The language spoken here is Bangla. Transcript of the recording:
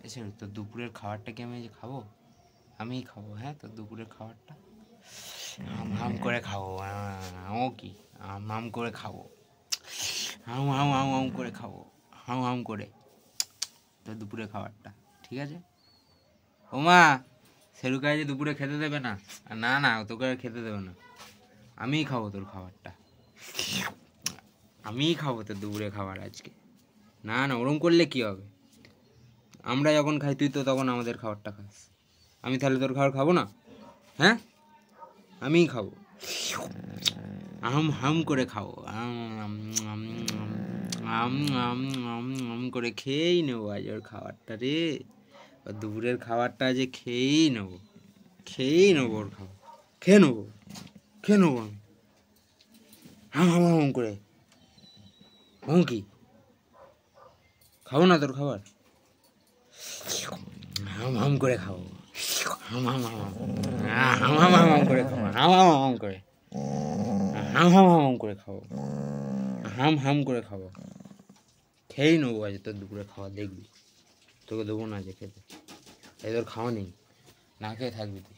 এসে তোর দুপুরের খাবারটা কি আমি যে খাবো? আমিই খাবো, হ্যাঁ? তোর দুপুরের খাবারটা হাম হাম করে খাবো। ও কি হাম হাম করে খাবো, হাম হাম হাম হাম করে খাবো, হাম হাম করে তোর দুপুরের খাবারটা, ঠিক আছে? ও মা, সেরুকে আজ দুপুরে খেতে দেবে না? না না, তোকে আর খেতে দেবে না, আমিই খাবো তোর খাবারটা, আমিই খাবো তোর দুপুরে খাবার আজকে। না না, ওরম করলে কি হবে? আমরা যখন খাই তুই তো তখন আমাদের খাবারটা খাস, আমি তাহলে তোর খাবার খাবো না? হ্যাঁ, আমিই খাবো, আম হাম করে খাবো, আম আম আম আম আম আম আম করে খেয়েই নেবো আজ ওর খাবারটা রে। ওর দুপুরের খাবারটা আজ খেয়েই নেবো, খেয়েই নেবো ওর খাবার, খেয়ে নেবো, খেয়ে নেবো আমি হাম হাম হাম করে। ও কি খাবো না তোর খাবার? হাম হাম করে খাবো, হাম হাম হাম হাম হাম হাম হাম করে খাবো, হাম হাম হাম করে, হাম হাম হাম করে খাবো, হাম হাম করে খাবো, খেয়েই নেবো আজ তোর দুপুরে খাবার, দেখবি তোকে দেবো না যে খেতে, এই তোর খাওয়া নেই, না খেয়ে থাকবি তুই।